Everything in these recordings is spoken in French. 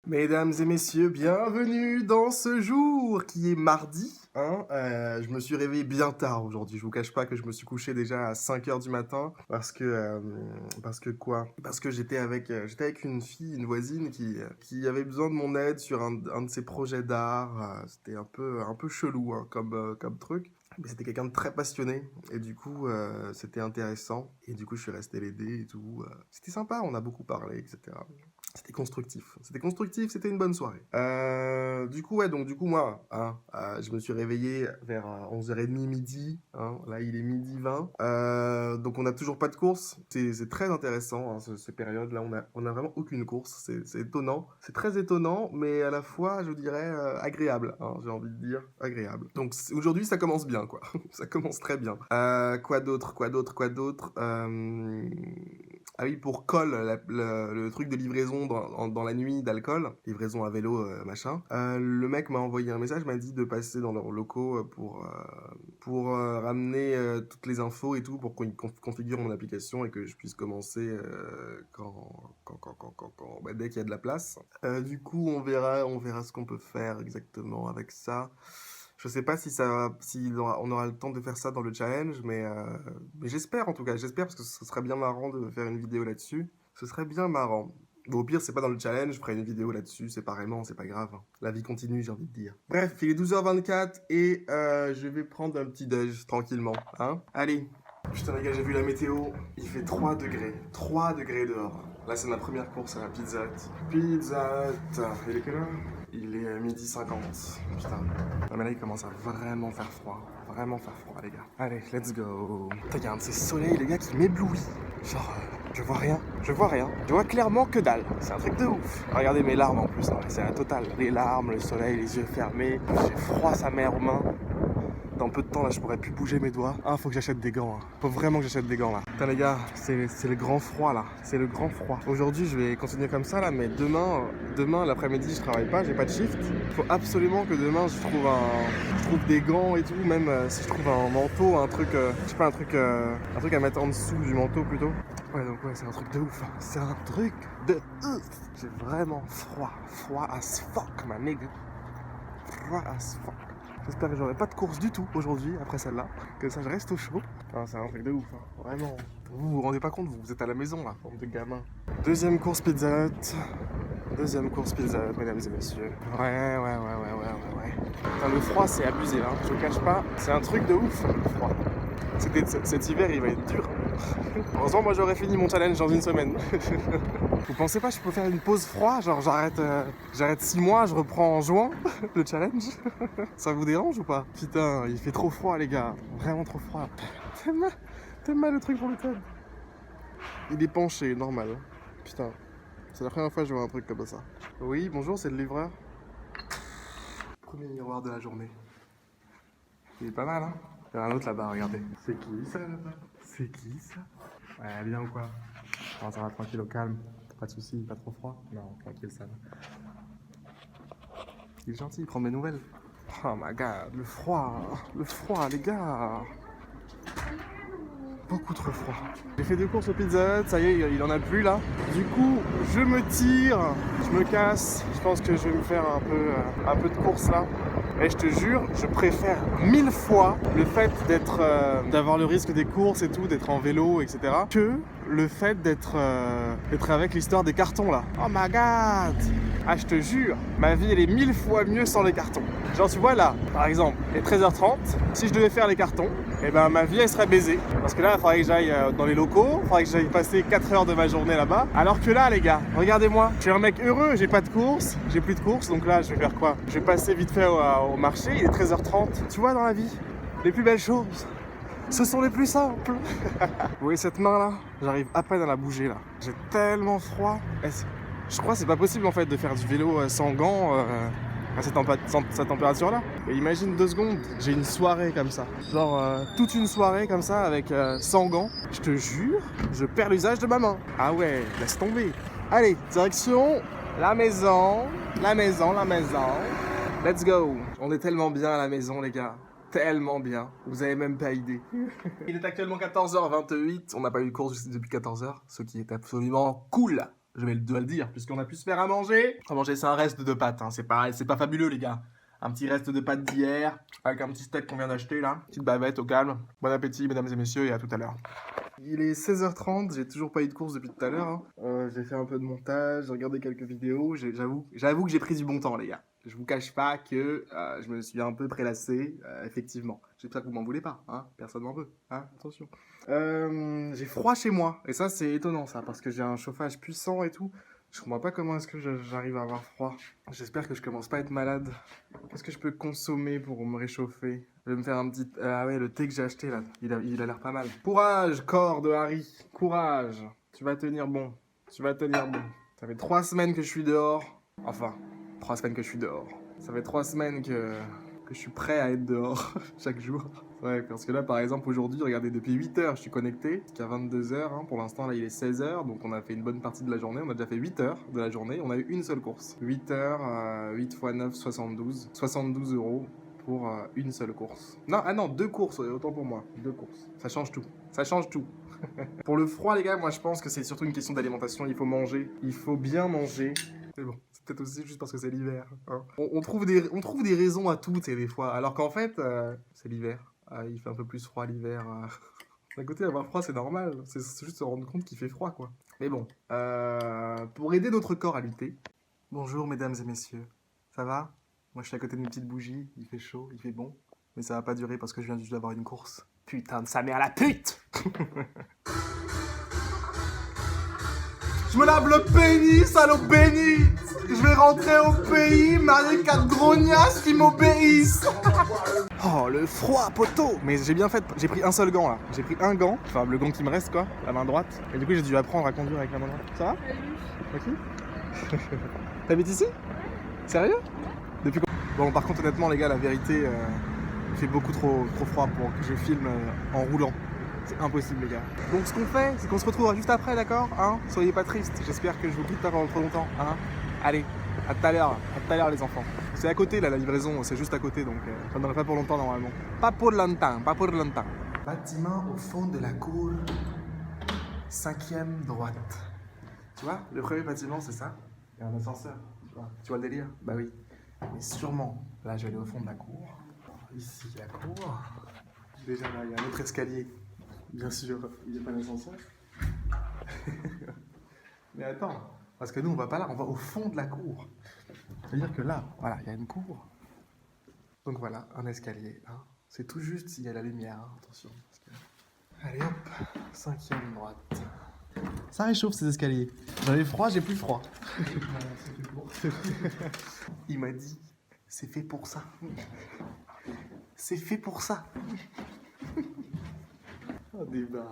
Mesdames et messieurs, bienvenue dans ce jour qui est mardi. Je me suis réveillé bien tard aujourd'hui. Je vous cache pas que je me suis couché déjà à 5 h du matin parce que j'étais avec une fille, une voisine qui avait besoin de mon aide sur un de ses projets d'art. C'était un peu chelou comme truc. Mais c'était quelqu'un de très passionné et du coup c'était intéressant et du coup je suis resté l'aider et tout. C'était sympa, on a beaucoup parlé, etc. C'était constructif, c'était une bonne soirée. Du coup, moi, je me suis réveillé vers 11h30, midi. Là, il est midi 20. Donc, on n'a toujours pas de course. C'est très intéressant, ces périodes-là. On a vraiment aucune course. C'est étonnant. C'est très étonnant, mais à la fois, je dirais, agréable. J'ai envie de dire agréable. Donc, aujourd'hui, ça commence bien, quoi. Ça commence très bien. Quoi d'autre Ah oui, pour Col, le truc de livraison dans la nuit d'alcool, livraison à vélo, machin. Le mec m'a envoyé un message, m'a dit de passer dans leurs locaux pour ramener toutes les infos et tout, pour qu'on configure mon application et que je puisse commencer dès qu'il y a de la place. Du coup, on verra ce qu'on peut faire exactement avec ça. Je sais pas on aura le temps de faire ça dans le challenge, mais j'espère en tout cas. J'espère parce que ce serait bien marrant de faire une vidéo là-dessus. Ce serait bien marrant. Bon, au pire, c'est pas dans le challenge, je ferai une vidéo là-dessus séparément, c'est pas grave. La vie continue, j'ai envie de dire. Bref, il est 12h24 et je vais prendre un petit déj tranquillement. Allez. Putain les gars, j'ai vu la météo, il fait 3 degrés. 3 degrés dehors. Là, c'est ma première course à la Pizza Hut. Pizza Hut. Il est quelle heure ? Il est midi 50. Putain. Non, mais là, il commence à vraiment faire froid. Vraiment faire froid, les gars. Allez, let's go. Putain, il y a un de ces soleils, les gars, qui m'éblouit. Genre, je vois rien. Je vois clairement que dalle. C'est un truc de ouf. Regardez mes larmes en plus. C'est la totale. Les larmes, le soleil, les yeux fermés. J'ai froid sa mère aux mains. Dans peu de temps, là, je pourrais plus bouger mes doigts. Faut que j'achète des gants. Faut vraiment que j'achète des gants, là. Putain, les gars, c'est le grand froid, là. C'est le grand froid. Aujourd'hui, je vais continuer comme ça, là, mais demain l'après-midi, je travaille pas, j'ai pas de shift. Il faut absolument que demain, je trouve des gants et tout, même si je trouve un manteau, un truc, je sais pas, un truc à mettre en dessous du manteau, plutôt. Ouais, donc ouais, c'est un truc de ouf. C'est un truc de ouf. J'ai vraiment froid. Froid as fuck, ma nigga. Froid as fuck. J'espère que j'aurai pas de course du tout aujourd'hui, après celle-là. Que ça, je reste au chaud. C'est un truc de ouf, vraiment. Vous vous rendez pas compte, vous êtes à la maison, là, forme de gamin. Deuxième course Pizza Hut, mesdames et messieurs. Ouais. Putain, le froid, c'est abusé, là. Je vous cache pas, c'est un truc de ouf, le froid. Cet hiver, il va être dur. Heureusement, moi, j'aurais fini mon challenge dans une semaine. Vous pensez pas que je peux faire une pause froid? Genre, j'arrête 6 mois, je reprends en juin le challenge? Ça vous dérange ou pas? Putain, il fait trop froid, les gars. Vraiment trop froid. T'aimes mal le truc pour le table? Il est penché, normal. Putain, c'est la première fois que je vois un truc comme ça. Oui, bonjour, c'est le livreur. Premier miroir de la journée. Il est pas mal, hein? Il y en a un autre là-bas, regardez. C'est qui ça là-bas? Ouais, elle vient ou quoi? Non, ça va, tranquille, au calme. Pas de soucis, pas trop froid? Non, tranquille, ça va. Il est gentil, il prend mes nouvelles. Oh my god, le froid, les gars. Beaucoup trop froid. J'ai fait 2 courses au Pizza Hut, ça y est, il en a plus là. Du coup, je me tire, je me casse. Je pense que je vais me faire un peu de course là. Et je te jure, je préfère 1000 fois le fait d'avoir le risque des courses et tout, d'être en vélo, etc. que le fait d'être avec l'histoire des cartons là. Oh my god! Je te jure, ma vie elle est 1000 fois mieux sans les cartons. Genre tu vois là, par exemple, il est 13h30, si je devais faire les cartons, ma vie elle serait baisée. Parce que là, il faudrait que j'aille dans les locaux, il faudrait que j'aille passer 4 heures de ma journée là-bas. Alors que là les gars, regardez-moi, je suis un mec heureux, j'ai pas de course, j'ai plus de course, donc là je vais faire quoi? Je vais passer vite fait au marché, il est 13h30. Tu vois dans la vie, les plus belles choses, ce sont les plus simples. Vous voyez cette main là? J'arrive à peine à la bouger là. J'ai tellement froid. Je crois que c'est pas possible en fait de faire du vélo sans gants à cette température là. Et imagine 2 secondes, j'ai une soirée comme ça. Genre toute une soirée comme ça avec sans gants. Je te jure, je perds l'usage de ma main. Ah ouais, laisse tomber. Allez, direction la maison. Let's go. On est tellement bien à la maison les gars. Tellement bien, vous avez même pas idée. Il est actuellement 14h28, on n'a pas eu de course depuis 14h, ce qui est absolument cool. dois le dire, puisqu'on a pu se faire à manger. À manger, c'est un reste de pâtes, hein. C'est pas fabuleux, les gars. Un petit reste de pâtes d'hier, avec un petit steak qu'on vient d'acheter, là. Petite bavette au calme. Bon appétit, mesdames et messieurs, et à tout à l'heure. Il est 16h30, j'ai toujours pas eu de course depuis tout à l'heure. Hein. J'ai fait un peu de montage, j'ai regardé quelques vidéos. J'avoue que j'ai pris du bon temps, les gars. Je vous cache pas que je me suis un peu prélassé, effectivement. J'espère que vous m'en voulez pas, hein. Personne m'en veut, hein. Attention. J'ai froid chez moi, et ça c'est étonnant ça, parce que j'ai un chauffage puissant et tout. Je comprends pas comment est-ce que j'arrive à avoir froid. J'espère que je commence pas à être malade. Qu'est-ce que je peux consommer pour me réchauffer? Je vais me faire un petit... Ah ouais, le thé que j'ai acheté là, il a l'air pas mal. Courage, corps de Harry. Courage. Tu vas tenir bon. Tu vas tenir bon. Ça fait 3 semaines que je suis dehors. Enfin, 3 semaines que je suis dehors. Ça fait 3 semaines que je suis prêt à être dehors chaque jour. Ouais, parce que là, par exemple, aujourd'hui, regardez, depuis 8h, je suis connecté, jusqu'à 22h. Hein. Pour l'instant, là, il est 16h, donc on a fait une bonne partie de la journée. On a déjà fait 8h de la journée. On a eu une seule course. 8h, 8 x 9, 72. 72 € pour une seule course. Non, ah non, 2 courses, autant pour moi. 2 courses. Ça change tout. Ça change tout. Pour le froid, les gars, moi, je pense que c'est surtout une question d'alimentation. Il faut manger. Il faut bien manger. C'est bon. C'est peut-être aussi juste parce que c'est l'hiver. Hein. On trouve des raisons à tout, tu sais, des fois. Alors qu'en fait, c'est l'hiver. Il fait un peu plus froid l'hiver. D'un côté, avoir froid, c'est normal. C'est juste se rendre compte qu'il fait froid, quoi. Mais bon, pour aider notre corps à lutter... Bonjour, mesdames et messieurs. Ça va? Moi, je suis à côté d'une petite bougie. Il fait chaud, il fait bon. Mais ça va pas durer parce que je viens juste d'avoir une course. Putain de sa mère, la pute! Je me lave le pénis, salaud béni! Je vais rentrer au pays, marier 4 grognasses qui m'obéissent! Oh, le froid, poteau! Mais j'ai bien fait, j'ai pris un seul gant là. J'ai pris un gant, enfin le gant qui me reste quoi, la main droite. Et du coup, j'ai dû apprendre à conduire avec la main droite. Ça va? Ok. T'habites ici? Sérieux? Depuis quand? Bon, par contre, honnêtement, les gars, la vérité, il fait beaucoup trop froid pour que je filme en roulant. C'est impossible, les gars. Donc, ce qu'on fait, c'est qu'on se retrouve juste après, d'accord? Hein? Soyez pas tristes. J'espère que je vous quitte pas pendant trop longtemps. Hein? Allez, à tout à l'heure, les enfants. C'est à côté, là, la livraison, c'est juste à côté, donc ça ne pas pour longtemps, normalement. Pas pour longtemps, pas pour longtemps. Bâtiment au fond de la cour, 5e droite. Tu vois, le premier bâtiment, c'est ça. Il y a un ascenseur, tu vois le délire? Bah oui. Mais sûrement, là, je vais aller au fond de la cour. Ici, la cour. Déjà, là, il y a un autre escalier. Bien sûr, il n'y a pas d'ascenseur. Mais attends, parce que nous, on va pas là, on va au fond de la cour. C'est-à-dire que là, voilà, il y a une cour. Donc voilà, un escalier. Hein. C'est tout juste s'il y a la lumière, hein, attention. Allez hop, 5e droite. Ça réchauffe ces escaliers. J'avais froid, j'ai plus froid. Il m'a dit, c'est fait pour ça. C'est fait pour ça. Oh, débat.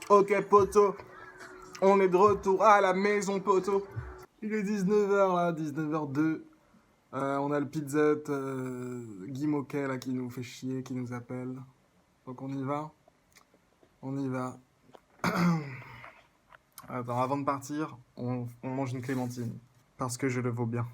Ok, poteau. On est de retour à la maison, poteau. Il est 19h là, 19h02. On a le Pizza Hut, Guy Moquet là qui nous fait chier, qui nous appelle. Donc on y va. On y va. Attends, avant de partir, on mange une clémentine. Parce que je le vaux bien.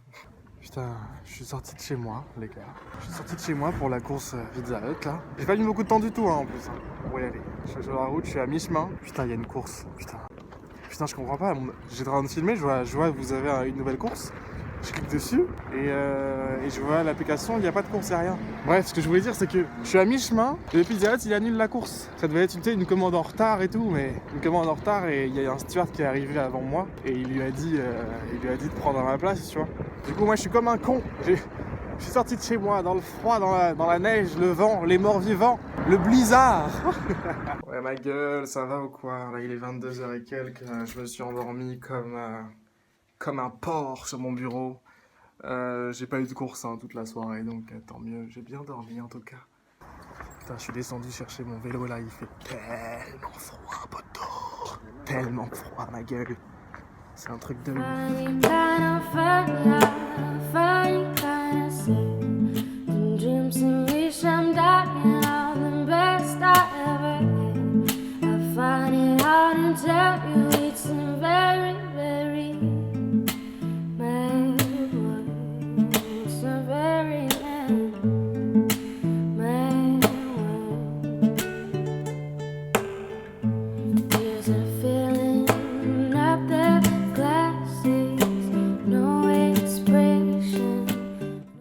Putain, je suis sorti de chez moi, les gars. Je suis sorti de chez moi pour la course Pizza Hut, là. J'ai pas mis beaucoup de temps du tout, hein, en plus. Hein, pour y aller. Je suis sur la route, je suis à mi-chemin. Putain, il y a une course. Putain, je comprends pas. J'étais en train de filmer, je vois que vous avez une nouvelle course. Je clique dessus et je vois l'application, il n'y a pas de course, il n'y a rien. Bref, ce que je voulais dire, c'est que je suis à mi-chemin et le Pizza Hut, il annule la course. Ça devait être une commande en retard et tout, mais une commande en retard et il y a un steward qui est arrivé avant moi et il lui a dit de prendre ma place, tu vois. Du coup, moi, je suis comme un con. Je suis sorti de chez moi, dans le froid, dans la neige, le vent, les morts vivants, le blizzard. Ouais, ma gueule, ça va ou quoi? Là, il est 22h et quelques, je me suis endormi comme un porc sur mon bureau. J'ai pas eu de course toute la soirée, donc tant mieux. J'ai bien dormi en tout cas. Putain, je suis descendu chercher mon vélo là, il fait tellement froid, poteau. Tellement froid, ma gueule. C'est un truc de ouf.